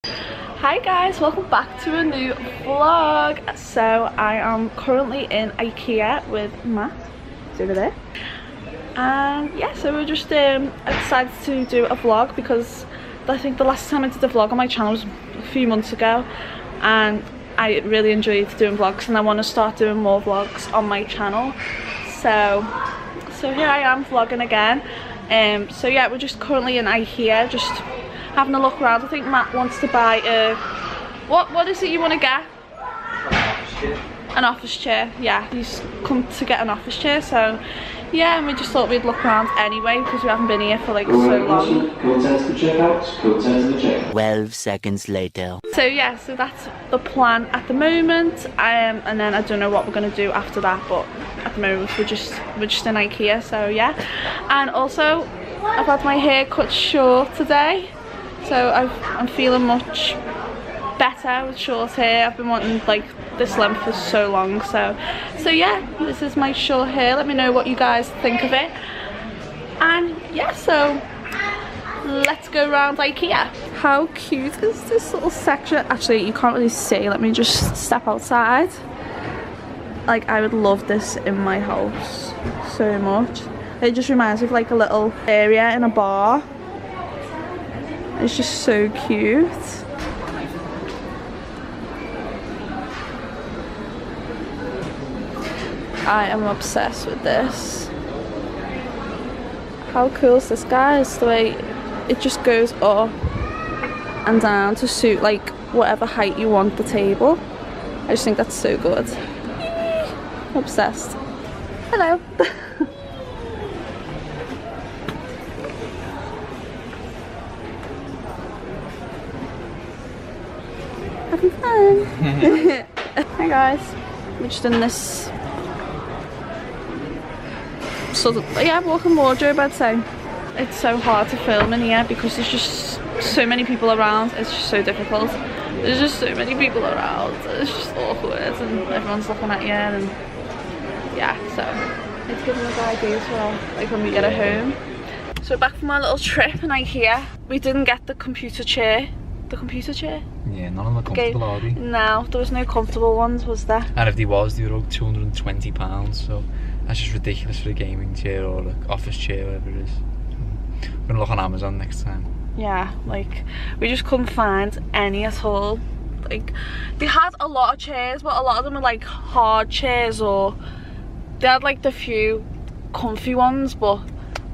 Hi guys, welcome back to a new vlog. So I am currently in IKEA with Matt, it's over there. And yeah, so we're just I decided to do a vlog because I think the last time I did a vlog on my channel was a few months ago, and I really enjoyed doing vlogs and I want to start doing more vlogs on my channel. So here I am vlogging again. So yeah, we're just currently in IKEA, just having a look around. I think Matt wants to buy a what is it you want to get? An office chair. Yeah, he's come to get an office chair. So yeah, and we just thought we'd look around anyway because we haven't been here for like so long. 12 seconds later. So yeah, so that's the plan at the moment. And then I don't know what we're gonna do after that, but at the moment we're just in IKEA. So yeah, and also I've had my hair cut short today, so I'm feeling much better with short hair. I've been wanting like this length for so long. So yeah, this is my short hair. Let me know what you guys think of it. And yeah, so let's go around IKEA. How cute is this little section? Actually, you can't really see. Let me just step outside. Like, I would love this in my house so much. It just reminds me of like a little area in a bar. It's just so cute. I am obsessed with this. How cool is this, guys? The way it just goes up and down to suit like whatever height you want the table. I just think that's so good. Obsessed. Hello. Having fun. Hi guys. We're just in this sort of, yeah, walk-in wardrobe, I'd say. It's so hard to film in here because there's just so many people around. It's just so difficult. There's just so many people around. It's just awkward and everyone's looking at you, and yeah, so it's giving us ideas for like when we get at home. So we're back from our little trip in IKEA. We didn't get the computer chair. The computer chair? Yeah, none of them are comfortable, are they? No, there was no comfortable ones, was there? And if there was, they were about £220, so that's just ridiculous for a gaming chair or an office chair, whatever it is. We're gonna look on Amazon next time. Yeah, like we just couldn't find any at all. Like, they had a lot of chairs, but a lot of them were like hard chairs, or they had like the few comfy ones, but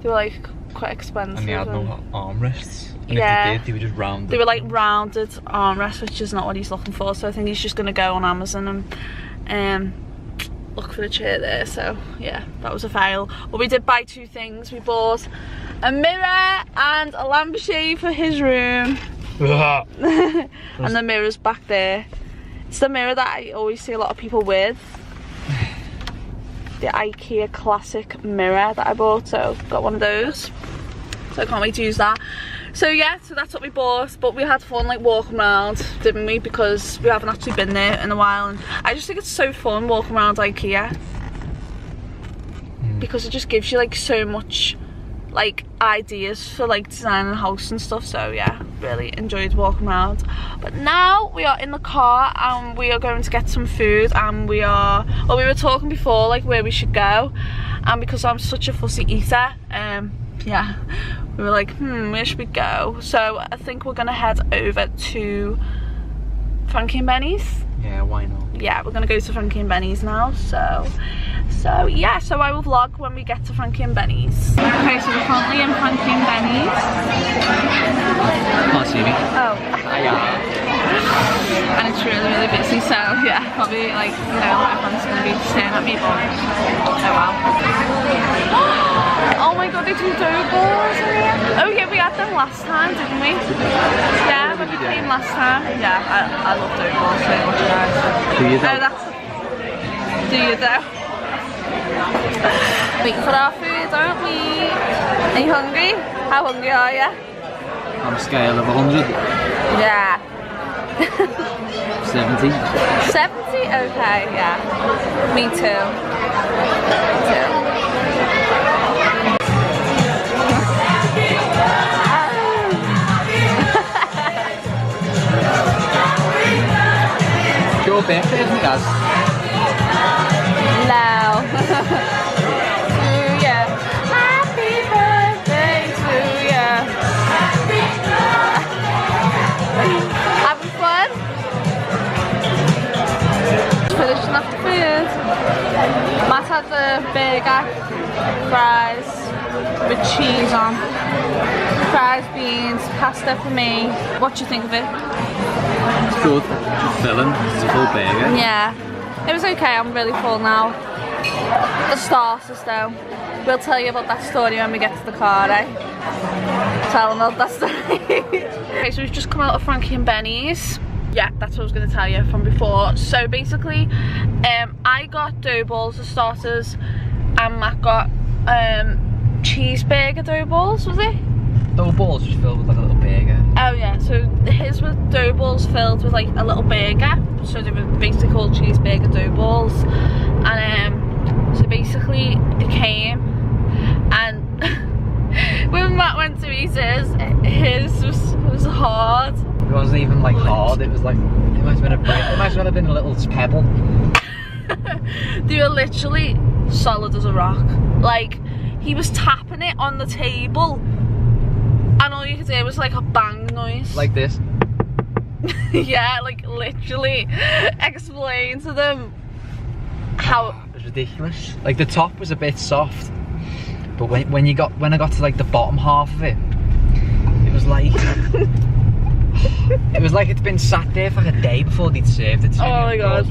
they were like quite expensive. And they had no armrests. And yeah, if they did, they were just rounded. They were like rounded armrests, which is not what he's looking for. So I think he's just gonna go on Amazon and look for the chair there. So yeah, that was a fail. But we did buy two things. We bought a mirror and a lampshade for his room. And the mirror's back there. It's the mirror that I always see a lot of people with. The IKEA classic mirror that I bought, so got one of those. So I can't wait to use that. So yeah, so that's what we bought, but we had fun like walking around, didn't we? Because we haven't actually been there in a while, and I just think it's so fun walking around IKEA. Because it just gives you like so much like ideas for like designing a house and stuff. So yeah, really enjoyed walking around. But now we are in the car and we are going to get some food, and we were talking before like where we should go, and because I'm such a fussy eater, yeah, we were like, where should we go? So I think we're gonna head over to Frankie and Benny's. Yeah, why not? Yeah, we're gonna go to Frankie and Benny's now. So yeah, so I will vlog when we get to Frankie and Benny's. Okay, so we're currently in Frankie and Benny's. Can't see me. Oh. And it's really, really busy, so yeah, probably like, you know, everyone's gonna be staring at me, but oh well. Oh my god, they do dough balls in here. Oh yeah, we had them last time, didn't we? Yeah, when we came last time. Yeah, I love dough balls so much, guys. Do you though? Oh, that's... Do you though? Wait for our food, aren't we? Are you hungry? How hungry are you? On a scale of 100. Yeah. 70. 70? Okay, yeah. Me too. Me too. birthday, isn't it, guys? No. To ya. Happy birthday to ya. Having fun? Finishing off the food. Matt had the burger, fries with cheese on. Fries, beans, pasta for me. What do you think of it? It's good. It's filling. It's a full burger. Yeah. It was okay, I'm really full now. The starters though. We'll tell you about that story when we get to the car, eh? Tell them about that story. Okay, so we've just come out of Frankie and Benny's. Yeah, that's what I was going to tell you from before. So basically, I got dough balls as starters and Matt got cheeseburger dough balls, was it? Dough balls just filled with like a little burger. Oh yeah, so his were dough balls filled with like a little burger. So they were basically called cheeseburger dough balls. And so basically they came and when Matt went to eat his was hard. It wasn't even like hard, it was like, it might as well have been a little pebble. They were literally solid as a rock. Like, he was tapping it on the table and all you could hear was like a bang noise. Like this. Yeah, like literally explain to them how... It was ridiculous. Like the top was a bit soft, but when I got to like the bottom half of it, it was like... It was like it's been sat there for a day before they'd served it to me. Oh my god.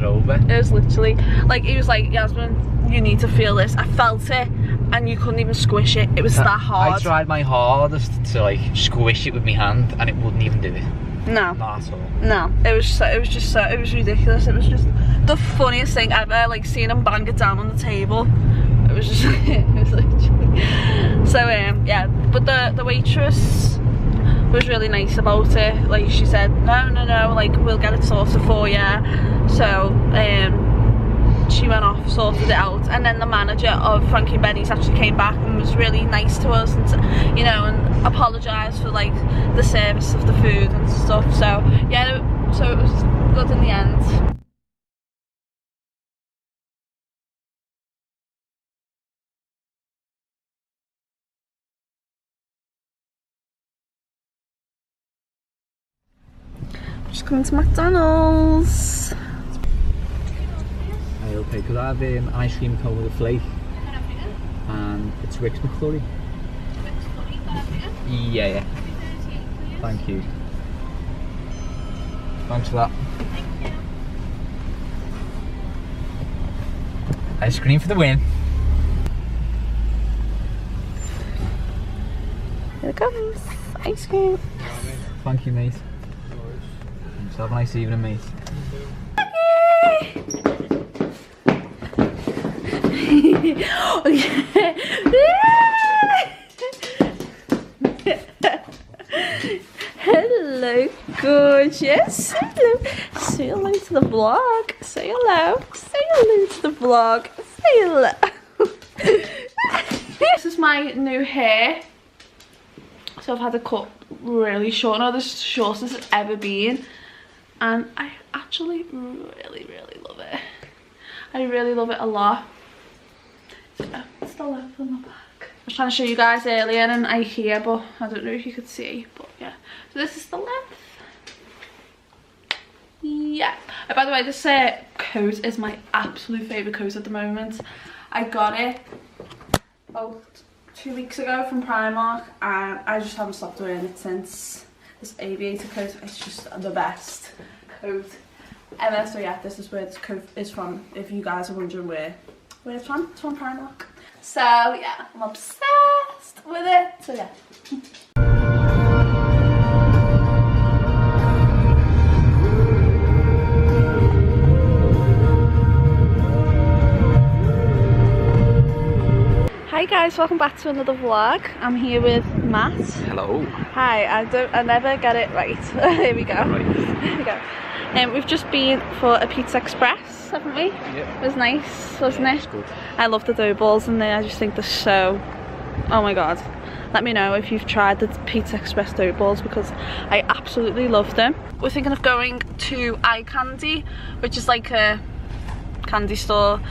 It was literally like, he was like, Yasmyn, you need to feel this. I felt it and you couldn't even squish it. It was that hard. I tried my hardest to like squish it with my hand and it wouldn't even do it. No. Not at all. No. It was ridiculous. It was just the funniest thing ever, like seeing him bang it down on the table. It was just it was literally. So yeah, but the waitress was really nice about it. Like she said, no, like we'll get it sorted for you. So she went off, sorted it out, and then the manager of Frankie and Benny's actually came back and was really nice to us, and you know, and apologised for like the service of the food and stuff. So yeah, so it was good in the end. Just coming to McDonald's. Okay, could I have an ice cream cone with a flake and a Twix McFlurry? Yeah. Thank you. Thanks for that. Ice cream for the win. Here it comes. Ice cream. Thank you, mate. So have a nice evening, mate. Oh, yeah. Hello, gorgeous. Hello. Say hello to the vlog. Say hello. Say hello to the vlog. Say hello. This is my new hair. So I've had it cut really short. Now this is the shortest it's ever been. And I actually really love it. I really love it a lot. So it's the length on the back. I was trying to show you guys earlier in IKEA, but I don't know if you could see, but yeah. So this is the length. Yeah. Oh, by the way, this coat is my absolute favourite coat at the moment. I got it about 2 weeks ago from Primark and I just haven't stopped wearing it since. This aviator coat, it's just the best coat ever. So yeah, this is where this coat is from, if you guys are wondering where it's from. It's from Primark. So yeah, I'm obsessed with it. So yeah. Hi guys, welcome back to another vlog. I'm here with Matt. Hello. Hi, I never get it right. Here we go. Right. Here we go. We've just been for a Pizza Express, haven't we? Yeah. It was nice, wasn't it? Good. I love the dough balls in there. I just think they're so... Oh my god. let me know if you've tried the Pizza Express dough balls, because I absolutely love them. We're thinking of going to Eye Candy, which is like a candy store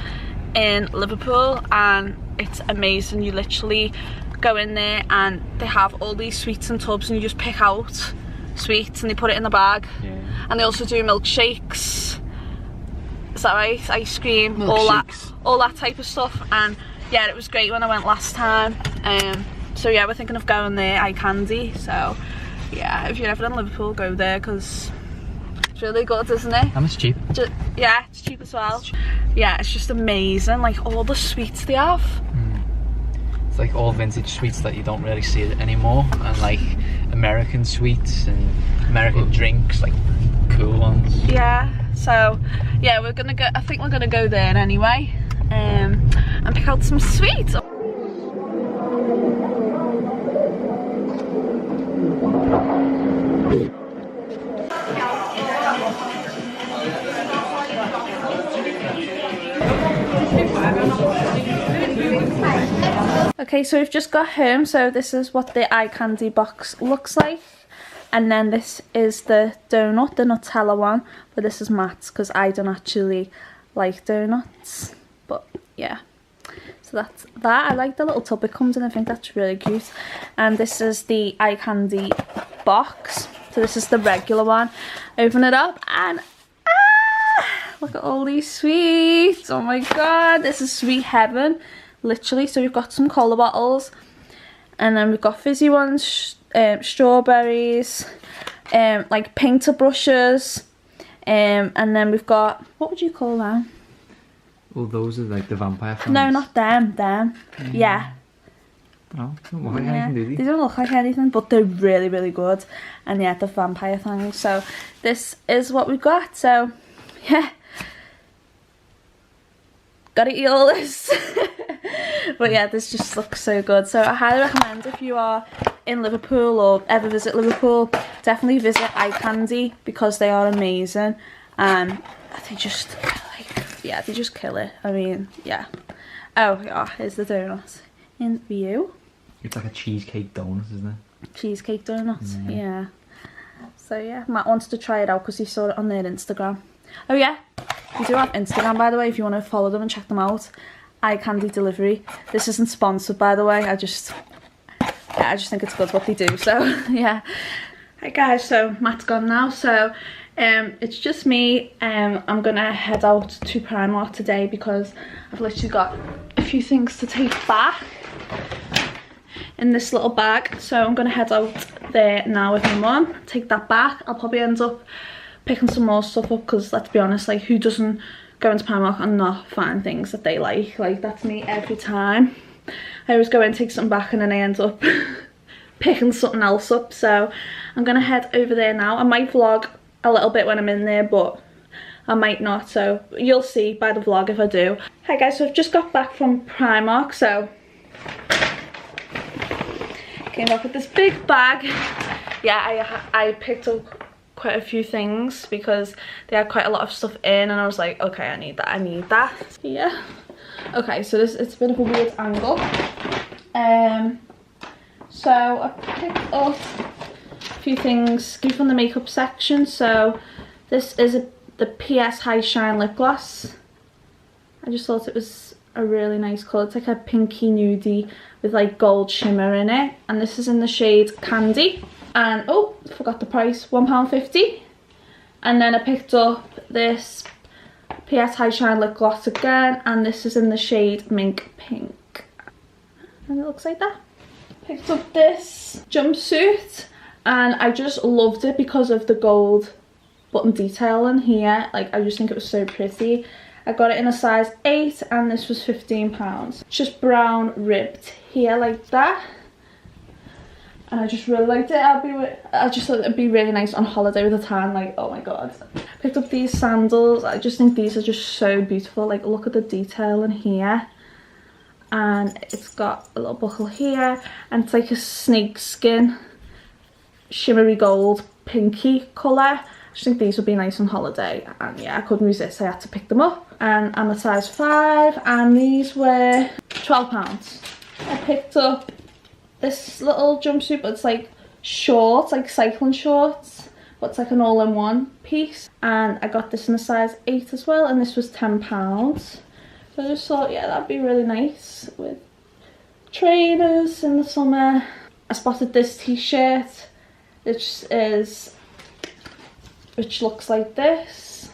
in Liverpool, and it's amazing. You literally go in there and they have all these sweets in tubs, and you just pick out sweets and they put it in the bag. And they also do milkshakes, is that right? Ice cream, all that type of stuff. And yeah, it was great when I went last time. So yeah, we're thinking of going there, Eye Candy. So yeah, if you're ever in Liverpool, go there, because it's really good, isn't it? And it's cheap. Yeah, it's cheap as well. Yeah, it's just amazing, like all the sweets they have. It's like all vintage sweets that you don't really see anymore, and like American sweets and American drinks, like cool ones. Yeah, so yeah, we're gonna go, I think we're gonna go there anyway, and pick out some sweets. Okay, so we've just got home, so this is what the Eye Candy box looks like. And then this is the donut, the Nutella one, but this is Matt's because I don't actually like donuts. But yeah, so that's that. I like the little tub it comes in, I think that's really cute. And this is the Eye Candy box. So this is the regular one. Open it up and look at all these sweets. Oh my god, this is sweet heaven, literally. So we've got some cola bottles, and then we've got fizzy ones, strawberries, like painter brushes, and then we've got, what would you call them? Well, those are like the vampire fans. No, not them, yeah. Oh, don't look like anything, do they? They don't look like anything, but they're really, really good. And yeah, the vampire things. So this is what we got. So yeah, gotta eat all this. But yeah, this just looks so good. So I highly recommend, if you are in Liverpool or ever visit Liverpool, definitely visit Eye Candy, because they are amazing. And they just yeah, they just kill it. I mean, yeah. Oh yeah, here's the donut in view. It's like a cheesecake donut, isn't it? Cheesecake donut, yeah. So yeah, Matt wants to try it out because he saw it on their Instagram. Oh yeah, we do have Instagram, by the way, if you want to follow them and check them out. Eye Candy Delivery. This isn't sponsored, by the way. I just think it's good what they do. So yeah. Hi guys, so Matt's gone now. So it's just me. I'm gonna head out to Primark today because I've literally got a few things to take back in this little bag. So I'm gonna head out there now with my mum, take that back. I'll probably end up picking some more stuff up, because let's be honest, like, who doesn't go into Primark and not find things that they like? Like, that's me every time. I always go and take something back and then I end up picking something else up. So I'm gonna head over there now. I might vlog a little bit when I'm in there, but I might not, so you'll see by the vlog if I do. Hi guys, so I've just got back from Primark. So came back with this big bag. Yeah, I picked up quite a few things because they had quite a lot of stuff in, and I was like, okay, I need that. Yeah. Okay, so it's a bit of a weird angle. So I picked up a few things from the makeup section. So this is the PS High Shine lip gloss. I just thought it was a really nice colour. It's like a pinky nudie with like gold shimmer in it, and this is in the shade Candy. And oh, forgot the price, £1.50. And then I picked up this PS High Shine lip gloss again, and this is in the shade Mink Pink, and it looks like that. Picked up this jumpsuit, and I just loved it because of the gold button detail in here. Like, I just think it was so pretty. I got it in a size 8, and this was £15. It's just brown ribbed here like that, and I just really liked it. I just thought it'd be really nice on holiday with a tan. Like, oh my god. Picked up these sandals. I just think these are just so beautiful. Like, look at the detail in here, and it's got a little buckle here, and it's like a snake skin shimmery gold pinky colour. I just think these would be nice on holiday, and yeah, I couldn't resist. I had to pick them up, and I'm a size 5, and these were £12. I picked up this little jumpsuit, but it's like shorts, like cycling shorts, but it's like an all-in-one piece. And I got this in a size 8 as well, and this was £10. So I just thought, yeah, that'd be really nice with trainers in the summer. I spotted this t-shirt, which looks like this.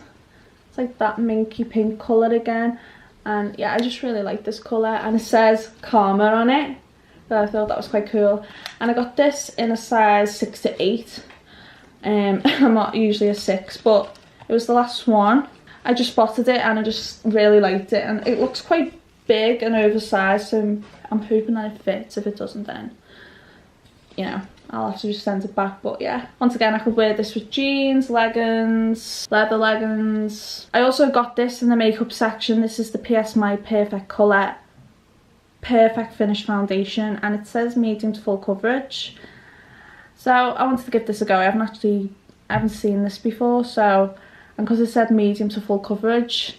It's like that minky pink colour again. And yeah, I just really like this colour, and it says Karma on it. So I thought that was quite cool. And I got this in a size 6 to 8. I'm not usually a 6, but it was the last one. I just spotted it and I just really liked it, and it looks quite big and oversized, so I'm hoping that it fits. If it doesn't, then, you know, I'll have to just send it back. But yeah, once again, I could wear this with jeans, leggings, leather leggings. I also got this in the makeup section. This is the PS My Perfect Colour Perfect Finish Foundation, and it says medium to full coverage. So I wanted to give this a go. I haven't seen this before, so, and because it said medium to full coverage,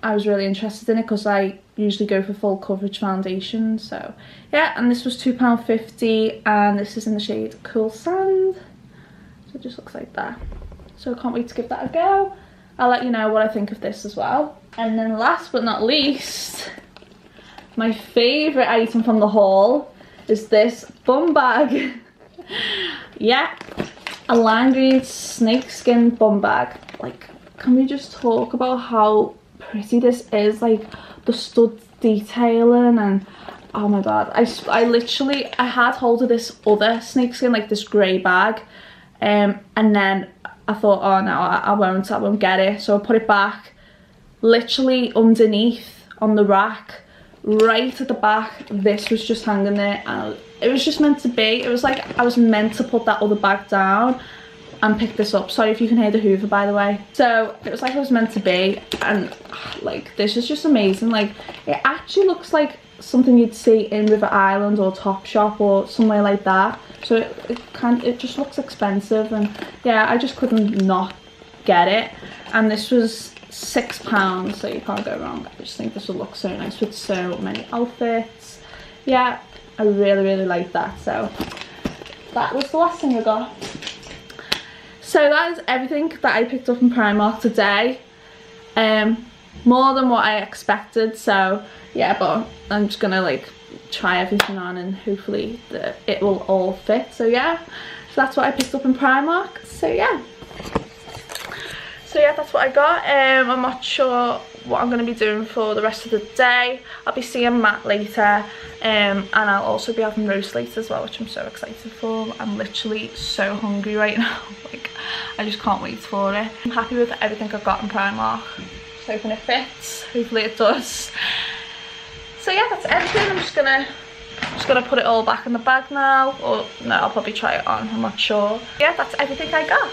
I was really interested in it because I usually go for full coverage foundation. So yeah, and this was £2.50, and this is in the shade Cool Sand. So it just looks like that. So I can't wait to give that a go. I'll let you know what I think of this as well. And then last but not least, my favourite item from the haul is this bum bag. Yeah, a lime green snakeskin bum bag. Like, can we just talk about how pretty this is? Like, the stud detailing, and oh my god, I literally, I had hold of this other snakeskin, like this grey bag, and then I thought, oh no, I won't get it. So I put it back, literally underneath on the rack, right at the back. This was just hanging there, and it was just meant to be. It was like I was meant to put that other bag down and pick this up. Sorry if you can hear the Hoover, by the way. So it was like it was meant to be, and like, this is just amazing. Like, it actually looks like something you'd see in River Island or Topshop or somewhere like that. So it just looks expensive, and yeah, I just couldn't not get it. And this was £6, so you can't go wrong. I just think this would look so nice with so many outfits. Yeah, I really like that. So that was the last thing I got. So that is everything that I picked up in Primark today. More than what I expected, so yeah, but I'm just gonna like try everything on, and hopefully it will all fit. So yeah, so that's what I picked up in Primark. So yeah, that's what I got. I'm not sure what I'm going to be doing for the rest of the day. I'll be seeing Matt later, and I'll also be having roast later as well, which I'm so excited for. I'm literally so hungry right now. Like, I just can't wait for it. I'm happy with everything I've got in Primark. Just hoping it fits. Hopefully it does. So yeah, that's everything. I'm just gonna put it all back in the bag now, or no, I'll probably try it on, I'm not sure. Yeah, that's everything I got.